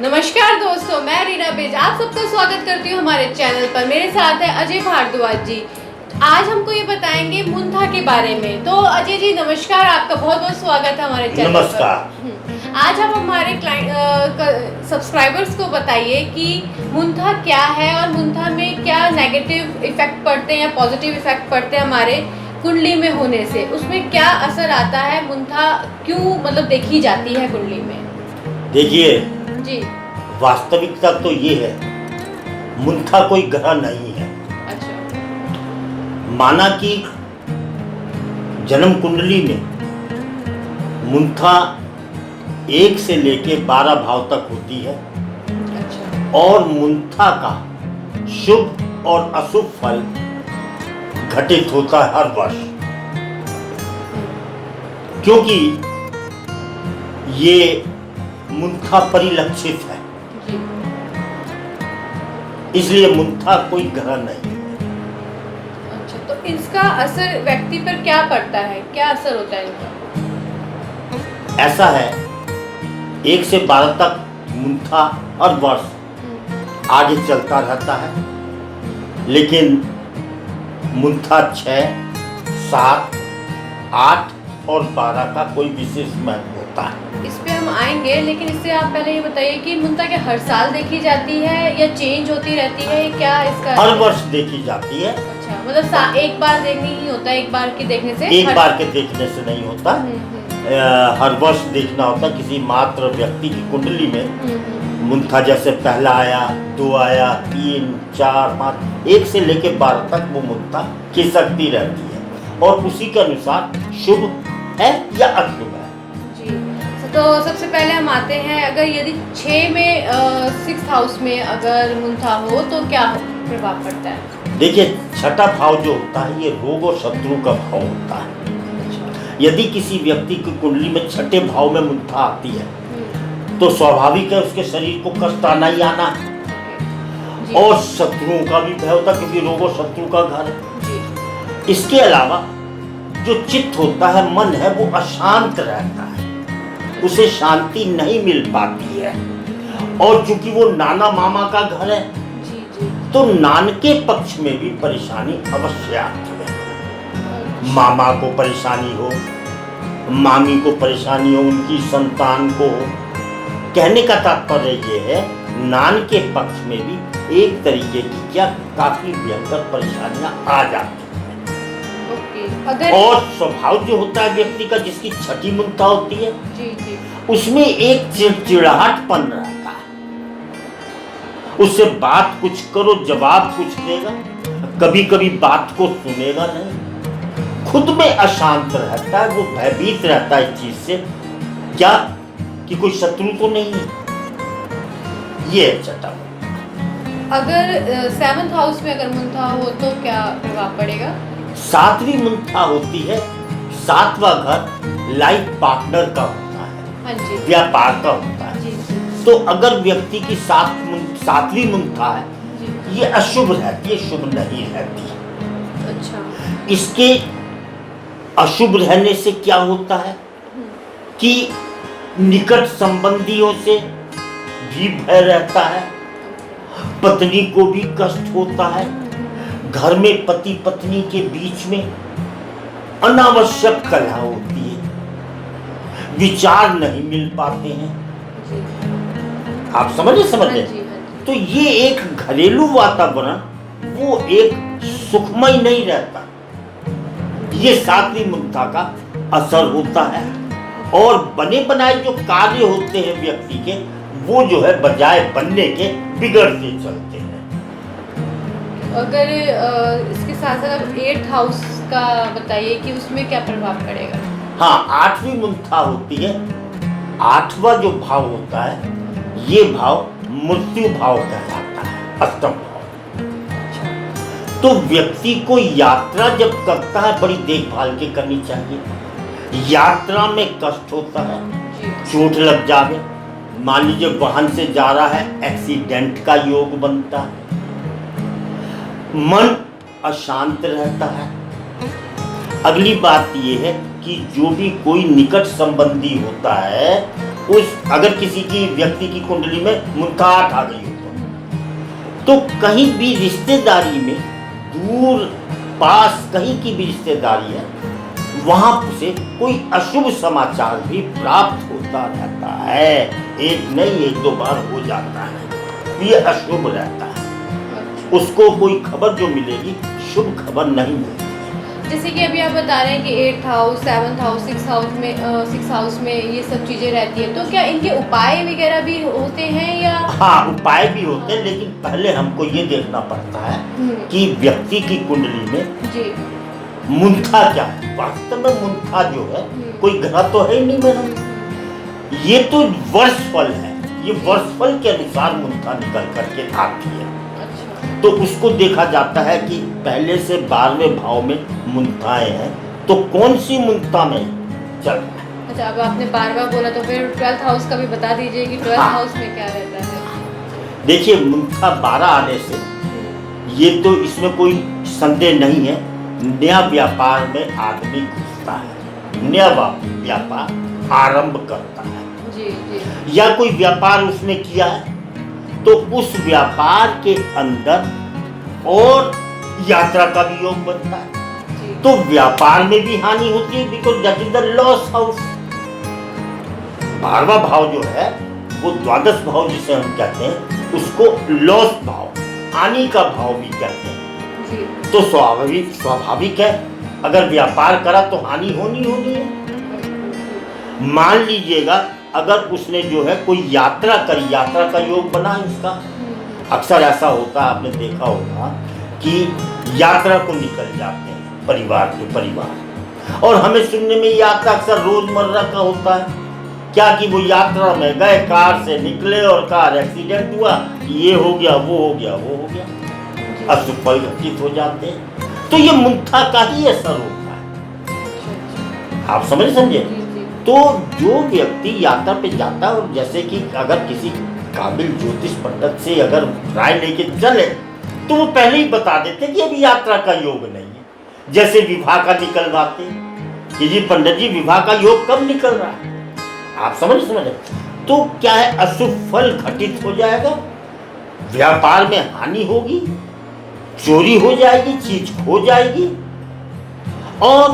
नमस्कार दोस्तों, मैं रीना बेज आप सबका स्वागत करती हूँ हमारे चैनल पर। मेरे साथ है अजय भारद्वाज जी। आज हमको ये बताएंगे मुंथा के बारे में। तो अजय जी नमस्कार, आपका बहुत बहुत स्वागत है हमारे चैनल नमस्कार। पर। आज आप हमारे सब्सक्राइबर्स को बताइए कि मुंथा क्या है और मुंथा में क्या नेगेटिव इफेक्ट पड़ते हैं या पॉजिटिव इफेक्ट पड़ते हैं हमारे कुंडली में होने से, उसमें क्या असर आता है, मुंथा क्यों मतलब देखी जाती है कुंडली में। देखिए जी वास्तविकता तो ये है, मुंथा कोई ग्रह नहीं है। अच्छा। माना कि जन्म कुंडली में मुंथा 1 से लेके 12 भाव तक होती है। अच्छा। और मुंथा का शुभ और अशुभ फल घटित होता है हर वर्ष, क्योंकि ये मुंथा परिलक्षित है, इसलिए मुंथा कोई ग्रह नहीं है। अच्छा, तो इसका असर व्यक्ति पर क्या पड़ता है, क्या असर होता है इनका? ऐसा है, 1 से 12 तक मुंथा हर वर्ष आगे चलता रहता है, लेकिन मुंथा 6, 7, 8 और 12 का कोई विशेष महत्व होता है। इस पे हम आएंगे, लेकिन इससे आप पहले ये बताइए कि मुंथा क्या हर साल देखी जाती है या चेंज होती रहती है, क्या इसका? हर वर्ष देखी जाती है। अच्छा, मतलब एक बार देखनी ही होता है, एक बार के देखने से? एक बार के देखने से नहीं होता, हर वर्ष देखना होता। किसी मात्र व्यक्ति की कुंडली में मुंथा जैसे पहला आया, 2 आया, 3, 4, 5, 1 से लेके 12 तक वो मुंथा खिसकती रहती है, और उसी के अनुसार शुभ है या अशुभ है। जी, तो सबसे पहले हम आते हैं, अगर यदि 6 में 6th हाउस में अगर मुंथा हो तो क्या प्रभाव पड़ता है? देखिए, छठा भाव जो होता है ये रोग और शत्रु का भाव होता है। यदि किसी व्यक्ति की कुंडली में छठे भाव में मुंथा आती है तो स्वाभाविक है उसके शरीर को कष्ट आना ही आना है, और शत्रुओं का भी भय होता है, क्योंकि रोग और शत्रु का घर है। इसके अलावा जो चित्त होता है, मन है, वो अशांत रहता है, उसे शांति नहीं मिल पाती है। और चूंकि वो नाना मामा का घर है, तो नानके पक्ष में भी परेशानी अवश्य आती है। मामा को परेशानी हो, मामी को परेशानी हो, उनकी संतान को हो। कहने का तात्पर्य ये है, नानके पक्ष में भी एक तरीके की क्या काफी भयंकर परेशानियां आ जाती हैं। और स्वभाव जो होता है व्यक्ति का, जिसकी छठी मुंथा होती है, उसमें एक चिड़चिड़ाहटपन रहता है। उससे बात कुछ करो, जवाब कुछ देगा, कभी कभी बात को सुनेगा नहीं, खुद में अशांत रहता है, वो भयभीत रहता है इस चीज से, क्या कि कोई शत्रु तो नहीं है। ये छठा। अगर 7th हाउस में अगर मुंथा हो तो क्या प्रभाव पड़ेगा? 7वीं मुंथा होती है, 7वां घर लाइफ पार्टनर का होता है, व्यापार का होता है। तो अगर व्यक्ति की 7वीं मुंथा है, ये अशुभ रहती है, शुभ नहीं रहती। अच्छा। इसके अशुभ रहने से क्या होता है कि निकट संबंधियों से भी भय रहता है, पत्नी को भी कष्ट होता है, घर में पति पत्नी के बीच में अनावश्यक कलह होती है, विचार नहीं मिल पाते हैं। आप समझे? तो ये एक घरेलू वातावरण वो एक सुखमय नहीं रहता। ये 7वीं मुंथा का असर होता है, और बने बनाए जो कार्य होते हैं व्यक्ति के, वो जो है बजाय बनने के बिगड़ते चलते हैं। अगर इसके साथ साथ 8th हाउस का बताइए कि उसमें क्या प्रभाव पड़ेगा? हाँ, 8वीं मुंथा होती है। 8वां जो भाव होता है, ये भाव मृत्यु भाव कहलाता है, अष्टम भाव। तो व्यक्ति को यात्रा जब करता है, बड़ी देखभाल के करनी चाहिए। यात्रा में कष्ट होता है, चोट लग जावे, मान लीजिए वाहन से जा रहा है, एक्सीडेंट का योग बनता है, मन अशांत रहता है। अगली बात यह है कि जो भी कोई निकट संबंधी होता है उस अगर किसी की व्यक्ति की कुंडली में मुंथा 8 आ गई हो तो कहीं भी रिश्तेदारी में दूर पास कहीं की भी रिश्तेदारी है, वहां से कोई अशुभ समाचार भी प्राप्त होता रहता है। एक नहीं, 1-2 बार हो जाता है, ये अशुभ रहता है। उसको कोई खबर जो मिलेगी शुभ खबर नहीं मिलेगी। जैसे कि अभी आप बता रहे हैं कि 8th house, 7th house, 6th house में ये सब चीजें रहती हैं, तो क्या इनके उपाय वगैरह भी होते हैं या? हाँ, उपाय भी होते हैं, लेकिन पहले हमको ये देखना पड़ता है कि व्यक्ति की कुंडली में जी मुंथा क्या है। वास्तव में मुंथा जो है कोई ग्रह तो है ही नहीं मैडम, ये तो वर्षफल है। ये वर्षफल के अनुसार मुंथा निकल करके आती है। तो उसको देखा जाता है कि पहले से 12वें भाव में मुंथाएं हैं, तो कौन सी मुंथा में चल रहा है। अच्छा, अब आपने 12वां बोला तो फिर 12th हाउस का भी बता दीजिए कि 12th हाउस में क्या रहता है। देखिए, मुंथा 12 आने से ये तो इसमें कोई संदेह नहीं है, नया व्यापार में आदमी घुसता है, नया व्यापार आरंभ करता है। जी जी। या कोई व्यापार उसने किया है तो उस व्यापार के अंदर और यात्रा का भी योग बनता है, तो व्यापार में भी हानि होती है, because that is the loss house. 12वां भाव जो है वो द्वादश भाव जिसे हम कहते हैं, उसको लॉस भाव, हानि का भाव भी कहते हैं। तो स्वाभाविक है, अगर व्यापार करा तो हानि होनी है। मान लीजिएगा अगर उसने जो है कोई यात्रा करी, यात्रा का योग बना इसका। अक्सर ऐसा होता है, आपने देखा होगा कि यात्रा को निकल जाते हैं परिवार के परिवार, और हमें सुनने में यात्रा अक्सर रोजमर्रा का होता है क्या कि वो यात्रा में गए, कार से निकले और कार एक्सीडेंट हुआ, ये हो गया, वो हो गया, वो हो गया, अशुभ फल घटित हो जाते हैं। तो ये मुंथा का ही असर होता है, आप समझे। तो जो व्यक्ति यात्रा पे जाता है, और जैसे कि अगर किसी काबिल ज्योतिष पंडित से अगर राय लेके चले तो वो पहले ही बता देते कि अभी यात्रा का योग नहीं है। जैसे विवाह का निकलवाते कि जी पंडित जी, विवाह का योग कब निकल रहा है, आप समझे। तो क्या है, अशुभ फल घटित हो जाएगा, व्यापार में हानि होगी, चोरी हो जाएगी, चीज खो जाएगी, और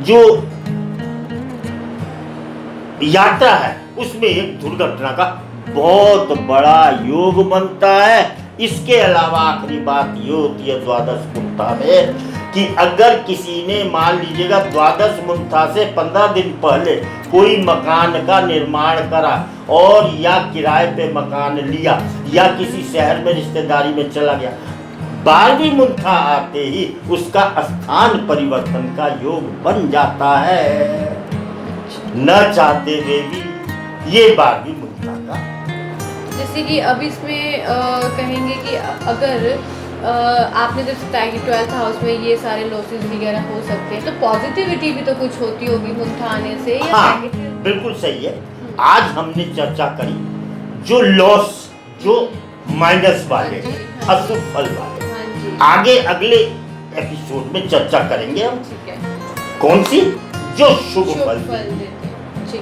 जो यात्रा है उसमें एक दुर्घटना का बहुत बड़ा योग बनता है। इसके अलावा आखिरी बात ये होती है द्वादश मुंथा में कि अगर किसी ने मान लीजिएगा द्वादश मुंथा से 15 दिन पहले कोई मकान का निर्माण करा और या किराए पे मकान लिया या किसी शहर में रिश्तेदारी में चला गया, 12वीं मुंथा आते ही उसका स्थान परिवर्तन का योग बन जाता है, न चाहते हुए भी। ये 12वीं मुंथा का, जैसे कि अब इसमें कहेंगे कि अगर आपने जब बताया कि 12th हाउस में ये सारे लॉसेस वगैरह हो सकते हैं, तो पॉजिटिविटी भी तो कुछ होती होगी मुंथा आने से, या हाँ, बिल्कुल सही है। आज हमने चर्चा करी जो लॉस, जो माइनस वाले, अशुभ फल वाले। आगे अगले एपिसोड में चर्चा करेंगे हम कौन सी, जो शुभ फल देते।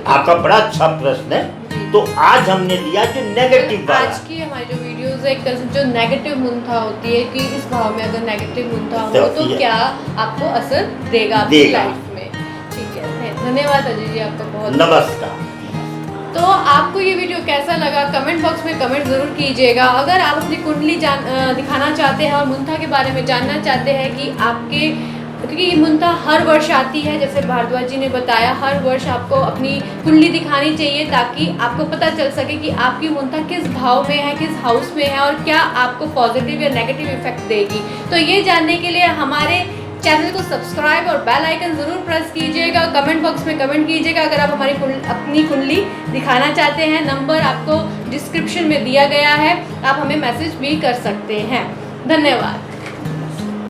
आपका बड़ा अच्छा प्रश्न है। तो आज हमने लिया जो नेगेटिव वाला। आज की हमारी जो वीडियोस है, एक तरह से जो नेगेटिव मुंथा होती है कि इस भाव में अगर नेगेटिव मुंथा हो तो क्या आपको असर देगा आपकी लाइफ में। ठीक है, धन्यवाद अजय जी, आपका बहुत नमस्कार। तो आपको ये वीडियो कैसा लगा कमेंट बॉक्स में कमेंट ज़रूर कीजिएगा। अगर आप अपनी कुंडली दिखाना चाहते हैं और मुंथा के बारे में जानना चाहते हैं कि आपके, क्योंकि ये मुंथा हर वर्ष आती है, जैसे भारद्वाज जी ने बताया, हर वर्ष आपको अपनी कुंडली दिखानी चाहिए ताकि आपको पता चल सके कि आपकी मुंथा किस भाव में है, किस हाउस में है, और क्या आपको पॉजिटिव या नेगेटिव इफेक्ट देगी। तो ये जानने के लिए हमारे चैनल को सब्सक्राइब और बेल आइकन ज़रूर प्रेस कीजिएगा। कमेंट बॉक्स में कमेंट कीजिएगा अगर आप हमारी अपनी कुंडली दिखाना चाहते हैं। नंबर आपको डिस्क्रिप्शन में दिया गया है, आप हमें मैसेज भी कर सकते हैं। धन्यवाद।